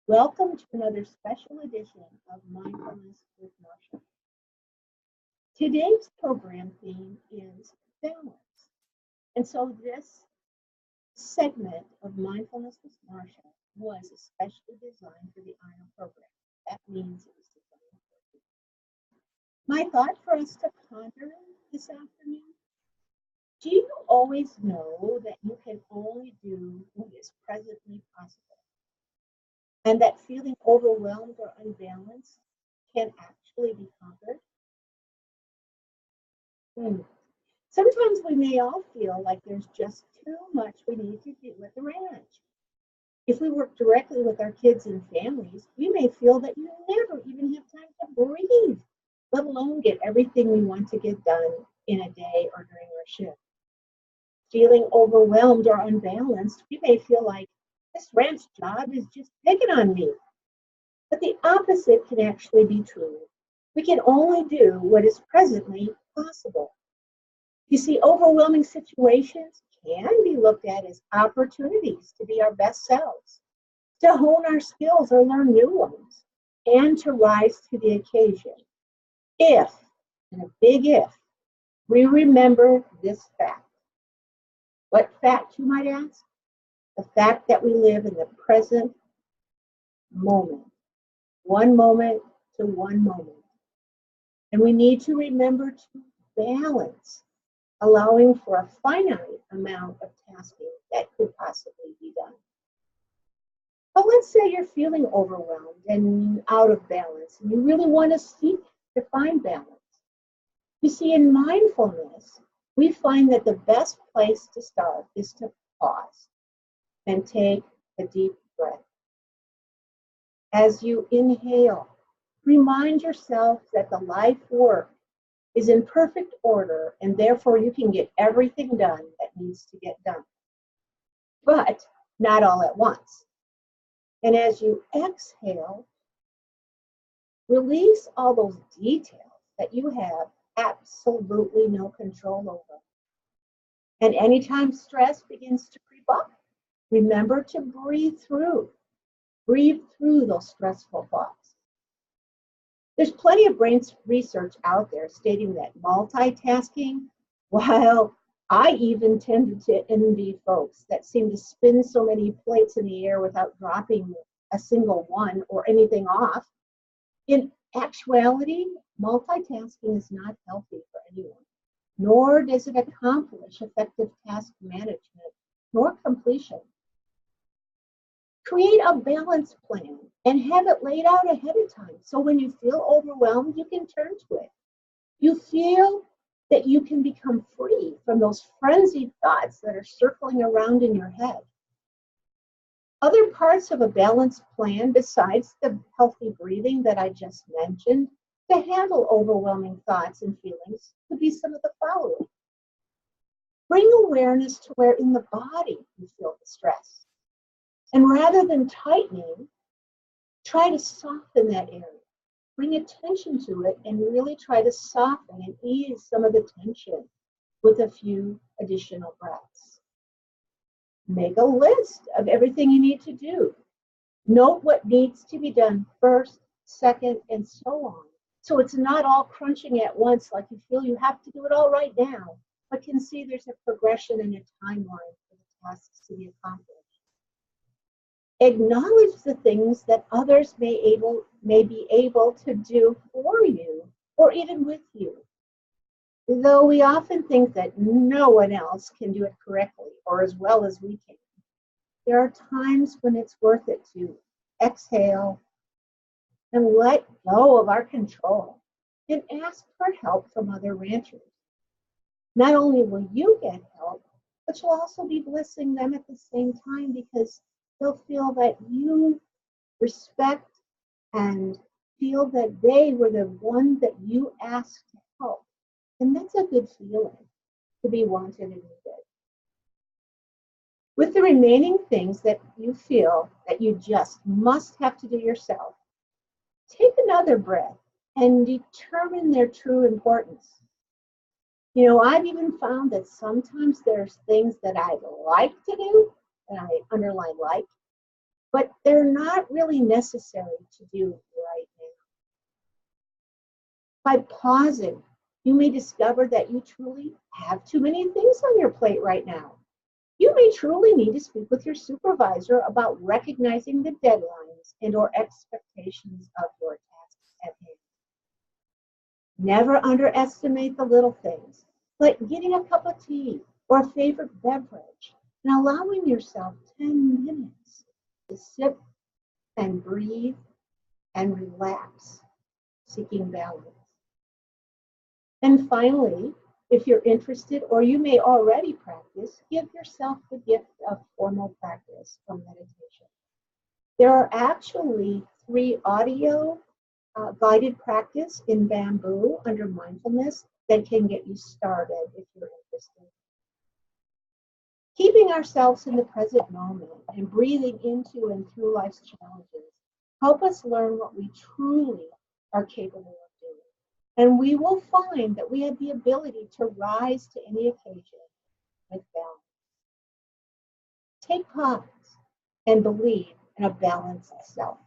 Welcome to another special edition of Mindfulness with Marsha. Today's program theme is balance. And so this segment of Mindfulness with Marsha was especially designed for the IO program. That means it was designed for you. My thought for us to ponder this afternoon, do you always know that you can only do what is presently possible? And that feeling overwhelmed or unbalanced can actually be conquered? Sometimes we may all feel like there's just too much we need to do at the ranch. If we work directly with our kids and families, we may feel that you never even have time to breathe, let alone get everything we want to get done in a day or during our shift. Feeling overwhelmed or unbalanced, we may feel like this ranch job is just picking on me. But the opposite can actually be true. We can only do what is presently possible. You see, overwhelming situations can be looked at as opportunities to be our best selves, to hone our skills or learn new ones, and to rise to the occasion. If, and a big if, we remember this fact. What fact, you might ask? The fact that we live in the present moment, one moment to one moment. And we need to remember to balance, allowing for a finite amount of tasking that could possibly be done. But let's say you're feeling overwhelmed and out of balance, and you really want to seek to find balance. You see, in mindfulness, we find that the best place to start is to pause and take a deep breath. As you inhale, remind yourself that the life work is in perfect order, and therefore you can get everything done that needs to get done. But not all at once. And as you exhale, release all those details that you have absolutely no control over. And anytime stress begins to creep up, remember to breathe through those stressful thoughts. There's plenty of brain research out there stating that multitasking, while I even tend to envy folks that seem to spin so many plates in the air without dropping a single one or anything off, in actuality, multitasking is not healthy for anyone, nor does it accomplish effective task management nor completion. Create a balance plan and have it laid out ahead of time. So when you feel overwhelmed, you can turn to it. You feel that you can become free from those frenzied thoughts that are circling around in your head. Other parts of a balanced plan, besides the healthy breathing that I just mentioned, to handle overwhelming thoughts and feelings could be some of the following. Bring awareness to where in the body you feel the stress. And rather than tightening, try to soften that area. Bring attention to it and really try to soften and ease some of the tension with a few additional breaths. Make a list of everything you need to do. Note what needs to be done first, second, and so on. So it's not all crunching at once like you feel you have to do it all right now, but can see there's a progression and a timeline for the tasks to be accomplished. Acknowledge the things that others may be able to do for you or even with you. Though we often think that no one else can do it correctly or as well as we can, there are times when it's worth it to exhale and let go of our control and ask for help from other ranchers. Not only will you get help, but you'll also be blessing them at the same time because they'll feel that you respect and feel that they were the one that you asked to help. And that's a good feeling, to be wanted and needed. With the remaining things that you feel that you just must have to do yourself, take another breath and determine their true importance. You know, I've even found that sometimes there's things that I'd like to do, and I underline like, but they're not really necessary to do right now. By pausing, you may discover that you truly have too many things on your plate right now. You may truly need to speak with your supervisor about recognizing the deadlines and or expectations of your tasks at hand. Never underestimate the little things, like getting a cup of tea or a favorite beverage and allowing yourself 10 minutes to sit and breathe and relax, seeking balance. And finally, if you're interested or you may already practice, give yourself the gift of formal practice from meditation. There are actually 3 audio guided practice in Bamboo under mindfulness that can get you started if you're interested. Keeping ourselves in the present moment and breathing into and through life's challenges help us learn what we truly are capable of doing. And we will find that we have the ability to rise to any occasion with balance. Take pause and believe in a balanced self.